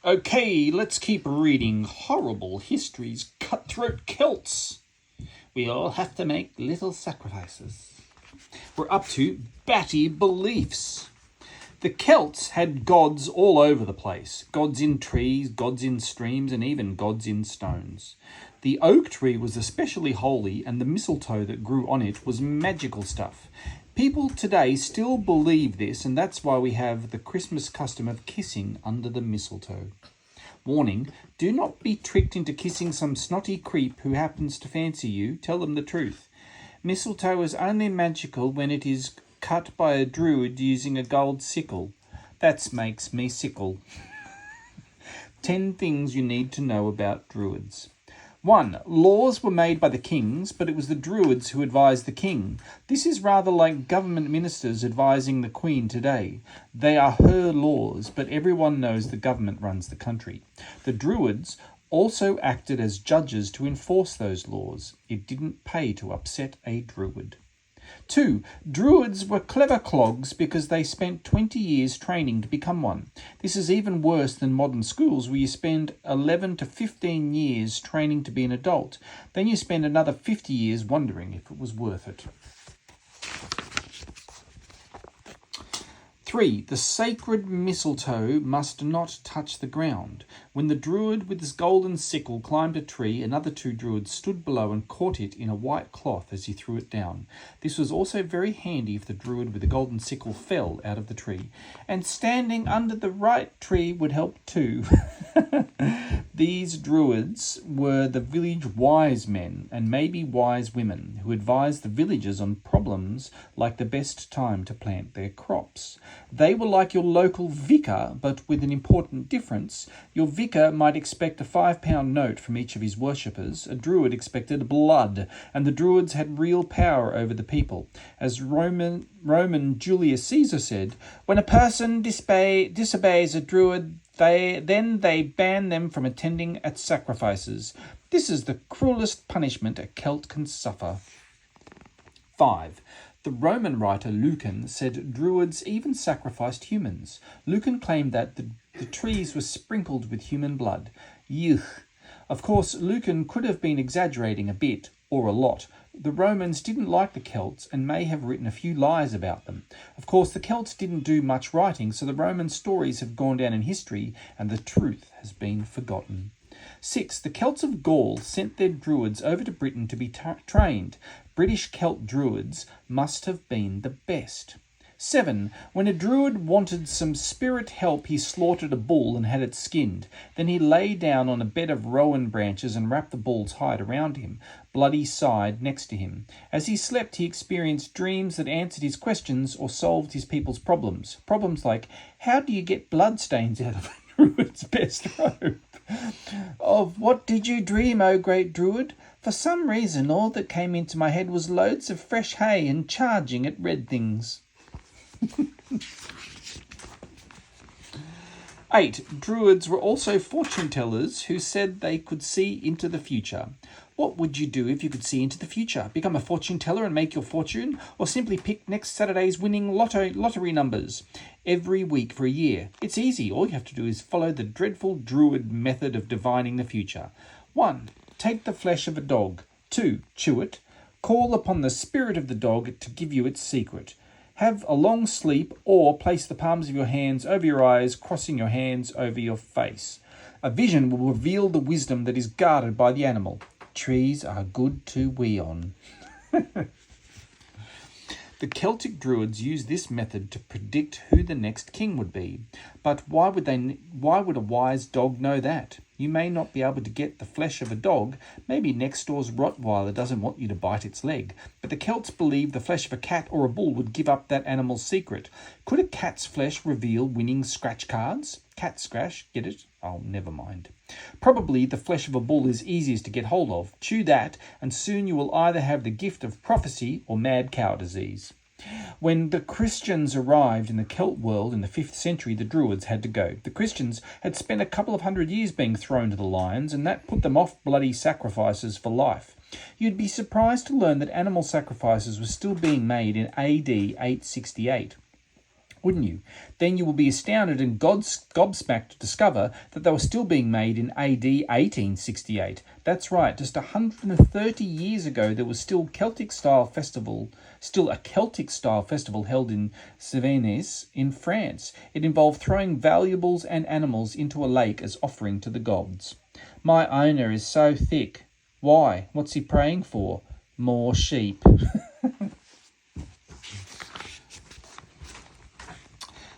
Okay, let's keep reading Horrible Histories, Cutthroat Celts. We all have to make little sacrifices. We're up to batty beliefs. The Celts had gods all over the place. Gods in trees, gods in streams, and even gods in stones. The oak tree was especially holy, and the mistletoe that grew on it was magical stuff. People today still believe this, and that's why we have the Christmas custom of kissing under the mistletoe. Warning, do not be tricked into kissing some snotty creep who happens to fancy you. Tell them the truth. Mistletoe is only magical when it is cut by a druid using a gold sickle. That makes me sickle. 10 things you need to know about druids. 1. Laws were made by the kings, but it was the druids who advised the king. This is rather like government ministers advising the queen today. They are her laws, but everyone knows the government runs the country. The druids also acted as judges to enforce those laws. It didn't pay to upset a druid. 2. Druids were clever clogs because they spent 20 years training to become one. This is even worse than modern schools where you spend 11 to 15 years training to be an adult. Then you spend another 50 years wondering if it was worth it. 3. The sacred mistletoe must not touch the ground. When the druid with his golden sickle climbed a tree, another 2 druids stood below and caught it in a white cloth as he threw it down. This was also very handy if the druid with the golden sickle fell out of the tree. And standing under the right tree would help too. These druids were the village wise men and maybe wise women who advised the villagers on problems like the best time to plant their crops. They were like your local vicar, but with an important difference. Your vicar might expect a £5 note from each of his worshippers. A druid expected blood, and the druids had real power over the people. As Roman Julius Caesar said, when a person disobeys a druid, they ban them from attending at sacrifices. This is the cruelest punishment a Celt can suffer. 5. The Roman writer Lucan said druids even sacrificed humans. Lucan claimed that the trees were sprinkled with human blood. Yuck. Of course, Lucan could have been exaggerating a bit, or a lot. The Romans didn't like the Celts and may have written a few lies about them. Of course, the Celts didn't do much writing, so the Roman stories have gone down in history and the truth has been forgotten. 6. The Celts of Gaul sent their druids over to Britain to be trained. British Celt druids must have been the best. 7. When a druid wanted some spirit help, he slaughtered a bull and had it skinned. Then he lay down on a bed of rowan branches and wrapped the bull's hide around him. Bloody sighed next to him. As he slept, he experienced dreams that answered his questions or solved his people's problems. Problems like, how do you get bloodstains out of a druid's best robe? Of what did you dream, O great druid? For some reason, all that came into my head was loads of fresh hay and charging at red things. 8. Druids were also fortune tellers who said they could see into the future. What would you do if you could see into the future? Become a fortune teller and make your fortune? Or simply pick next Saturday's winning lottery numbers every week for a year? It's easy. All you have to do is follow the dreadful druid method of divining the future. 1. Take the flesh of a dog. 2. Chew it. Call upon the spirit of the dog to give you its secret. Have a long sleep or place the palms of your hands over your eyes, crossing your hands over your face. A vision will reveal the wisdom that is guarded by the animal. Trees are good to wee on. The Celtic druids used this method to predict who the next king would be. But why would a wise dog know that? You may not be able to get the flesh of a dog. Maybe next door's Rottweiler doesn't want you to bite its leg. But the Celts believed the flesh of a cat or a bull would give up that animal's secret. Could a cat's flesh reveal winning scratch cards? Cat scratch, get it? Oh, never mind. Probably the flesh of a bull is easiest to get hold of. Chew that, and soon you will either have the gift of prophecy or mad cow disease. When the Christians arrived in the Celt world in the 5th century, the Druids had to go. The Christians had spent a couple of hundred years being thrown to the lions, and that put them off bloody sacrifices for life. You'd be surprised to learn that animal sacrifices were still being made in AD 868. wouldn't you? Then you will be astounded and gobsmacked to discover that they were still being made in AD 1868. That's right, just 130 years ago there was still a Celtic style festival held in Cevennes in France. It involved throwing valuables and animals into a lake as offering to the gods. My owner is so thick. Why? What's he praying for? More sheep.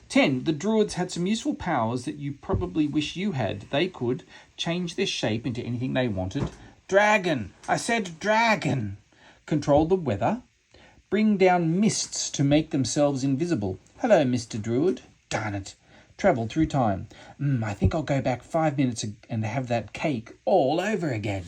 10. The Druids had some useful powers that you probably wish you had. They could change their shape into anything they wanted. Dragon! I said dragon! Control the weather. Bring down mists to make themselves invisible. Hello, Mr. Druid. Darn it. Travel through time. I think I'll go back 5 minutes and have that cake all over again.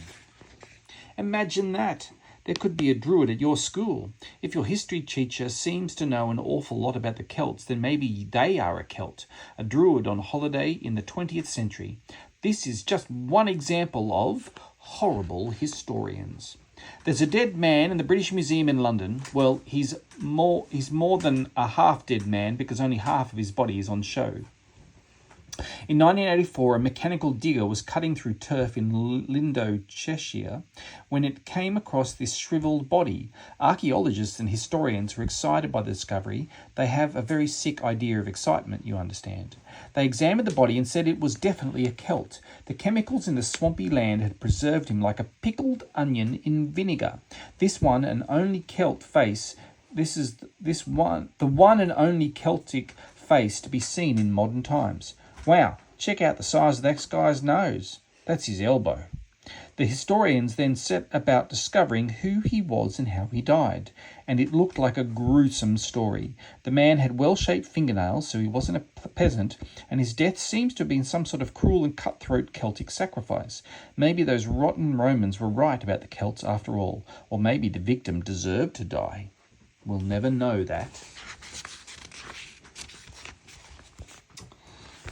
Imagine that. There could be a Druid at your school. If your history teacher seems to know an awful lot about the Celts, then maybe they are a Celt, a Druid on holiday in the 20th century. This is just one example of horrible historians. There's a dead man in the British Museum in London. Well, he's more than a half-dead man because only half of his body is on show. In 1984, a mechanical digger was cutting through turf in Lindow, Cheshire, when it came across this shriveled body. Archaeologists and historians were excited by the discovery. They have a very sick idea of excitement, you understand. They examined the body and said it was definitely a Celt. The chemicals in the swampy land had preserved him like a pickled onion in vinegar. The one and only Celtic face to be seen in modern times. Wow, check out the size of that guy's nose. That's his elbow. The historians then set about discovering who he was and how he died, and it looked like a gruesome story. The man had well-shaped fingernails, so he wasn't a peasant, and his death seems to have been some sort of cruel and cutthroat Celtic sacrifice. Maybe those rotten Romans were right about the Celts after all, or maybe the victim deserved to die. We'll never know that.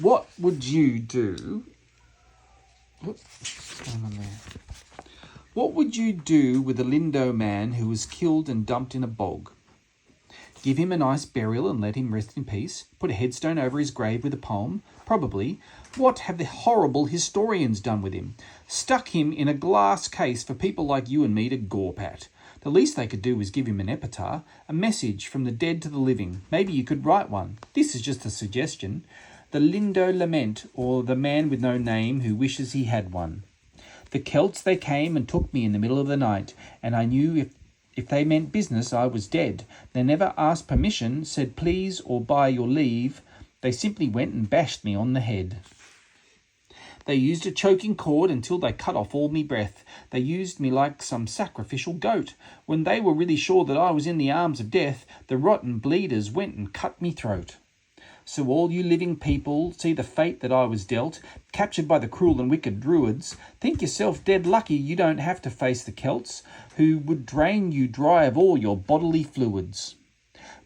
What would you do? What's going on there? What would you do with a Lindow man who was killed and dumped in a bog? Give him a nice burial and let him rest in peace? Put a headstone over his grave with a poem? Probably. What have the horrible historians done with him? Stuck him in a glass case for people like you and me to gawp at. The least they could do was give him an epitaph, a message from the dead to the living. Maybe you could write one. This is just a suggestion. The Lindow Lament, or the man with no name who wishes he had one. The Celts, they came and took me in the middle of the night, and I knew if they meant business I was dead. They never asked permission, said please or by your leave. They simply went and bashed me on the head. They used a choking cord until they cut off all me breath. They used me like some sacrificial goat. When they were really sure that I was in the arms of death, the rotten bleeders went and cut me throat. So all you living people, see the fate that I was dealt, captured by the cruel and wicked Druids. Think yourself dead lucky you don't have to face the Celts, who would drain you dry of all your bodily fluids.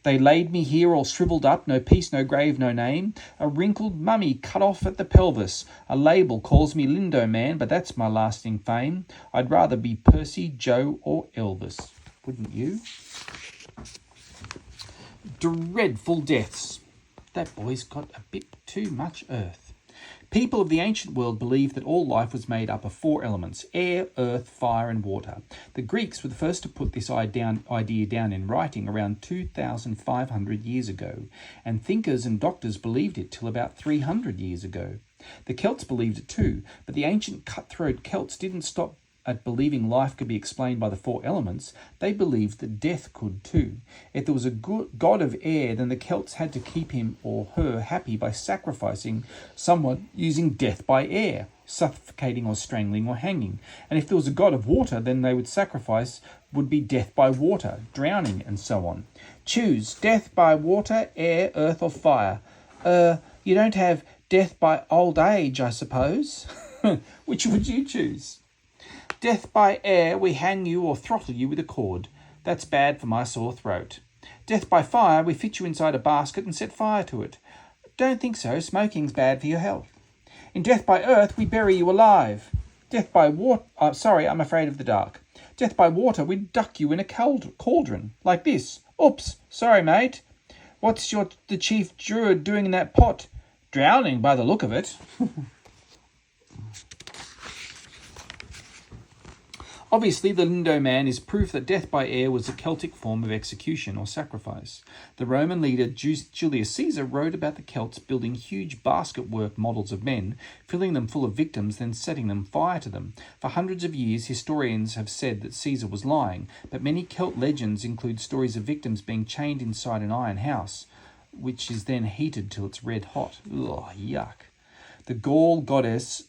They laid me here all shriveled up, no peace, no grave, no name, a wrinkled mummy cut off at the pelvis. A label calls me Lindow man, but that's my lasting fame. I'd rather be Percy, Joe, or Elvis. Wouldn't you? Dreadful deaths. That boy's got a bit too much earth. People of the ancient world believed that all life was made up of 4 elements: air, earth, fire, and water. The Greeks were the first to put this idea down in writing around 2,500 years ago, and thinkers and doctors believed it till about 300 years ago. The Celts believed it too, but the ancient cutthroat Celts didn't stop at believing life could be explained by the 4 elements. They believed that death could too. If there was a god of air, then the Celts had to keep him or her happy by sacrificing someone using death by air, suffocating or strangling or hanging. And if there was a god of water, then they would sacrifice would be death by water, drowning, and so on. Choose death by water, air, earth, or fire. You don't have death by old age, I suppose. Which would you choose? Death by air, we hang you or throttle you with a cord. That's bad for my sore throat. Death by fire, we fit you inside a basket and set fire to it. Don't think so, smoking's bad for your health. In death by earth, we bury you alive. Death by water, I'm afraid of the dark. Death by water, we duck you in a cauldron, like this. Oops, sorry mate. What's the chief druid doing in that pot? Drowning by the look of it. Obviously, the Lindo man is proof that death by air was a Celtic form of execution or sacrifice. The Roman leader Julius Caesar wrote about the Celts building huge basket-work models of men, filling them full of victims, then setting them fire to them. For hundreds of years, historians have said that Caesar was lying, but many Celt legends include stories of victims being chained inside an iron house, which is then heated till it's red hot. Ugh, yuck. The Gaul goddess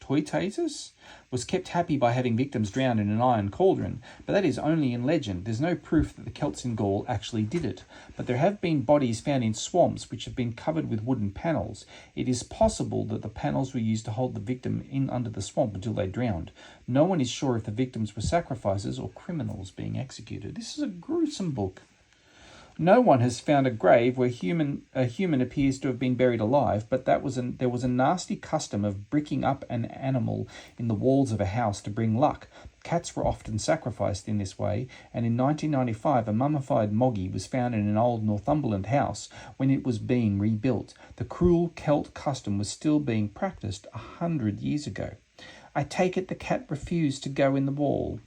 Toitatus was kept happy by having victims drowned in an iron cauldron, but that is only in legend. There's no proof that the Celts in Gaul actually did it, but there have been bodies found in swamps which have been covered with wooden panels. It is possible that the panels were used to hold the victim in under the swamp until they drowned. No one is sure if the victims were sacrifices or criminals being executed. This is a gruesome book. No one has found a grave where a human appears to have been buried alive, but there was a nasty custom of bricking up an animal in the walls of a house to bring luck. Cats were often sacrificed in this way, and in 1995 a mummified moggy was found in an old Northumberland house when it was being rebuilt. The cruel Celt custom was still being practiced 100 years ago. I take it the cat refused to go in the wall.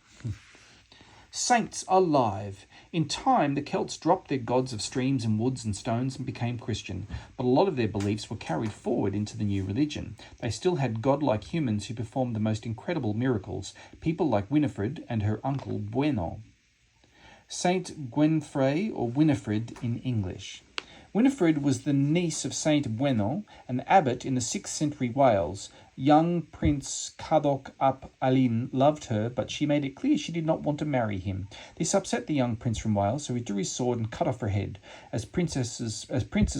Saints alive. In time, the Celts dropped their gods of streams and woods and stones and became Christian, but a lot of their beliefs were carried forward into the new religion. They still had godlike humans who performed the most incredible miracles, people like Winifred and her uncle Bueno. Saint Gwenfrey, or Winifred in English. Winifred was the niece of Saint Bueno, an abbot in the 6th century Wales. Young Prince Cadoc ap Alim loved her, but she made it clear she did not want to marry him. This upset the young prince from Wales, so he drew his sword and cut off her head, as princes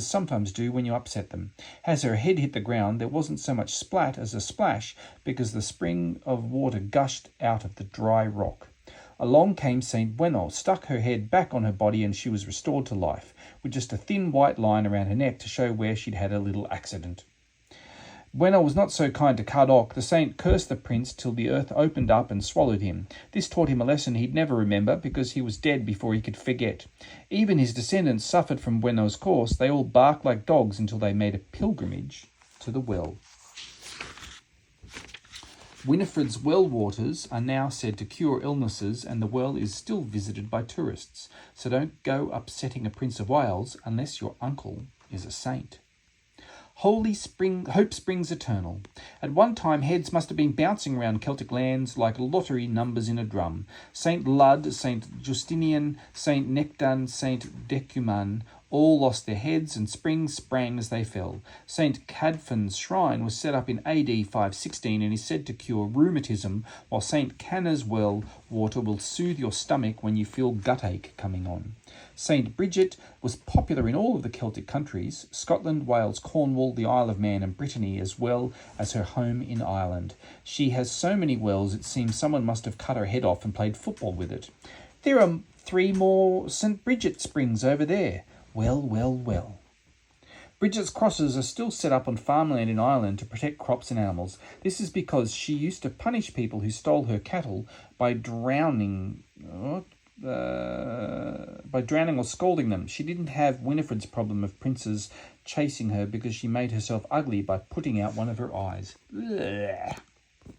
sometimes do when you upset them. As her head hit the ground, there wasn't so much splat as a splash, because the spring of water gushed out of the dry rock. Along came Saint Bueno, stuck her head back on her body, and she was restored to life, with just a thin white line around her neck to show where she'd had a little accident. Bueno was not so kind to Cadoc. The saint cursed the prince till the earth opened up and swallowed him. This taught him a lesson he'd never remember, because he was dead before he could forget. Even his descendants suffered from Bueno's course. They all barked like dogs until they made a pilgrimage to the well. Winifred's well waters are now said to cure illnesses, and the well is still visited by tourists. So don't go upsetting a Prince of Wales unless your uncle is a saint. Hope springs eternal. At one time, heads must have been bouncing around Celtic lands like lottery numbers in a drum. Saint Lud, Saint Justinian, Saint Nectan, Saint Decuman all lost their heads, and springs sprang as they fell. Saint Cadfan's shrine was set up in AD 516 and is said to cure rheumatism, while Saint Canna's well water will soothe your stomach when you feel gut ache coming on. Saint Bridget was popular in all of the Celtic countries, Scotland, Wales, Cornwall, the Isle of Man and Brittany, as well as her home in Ireland. She has so many wells it seems someone must have cut her head off and played football with it. There are 3 more St. Bridget springs over there. Well. Bridget's crosses are still set up on farmland in Ireland to protect crops and animals. This is because she used to punish people who stole her cattle by drowning or scalding them. She didn't have Winifred's problem of princes chasing her because she made herself ugly by putting out one of her eyes. Blech.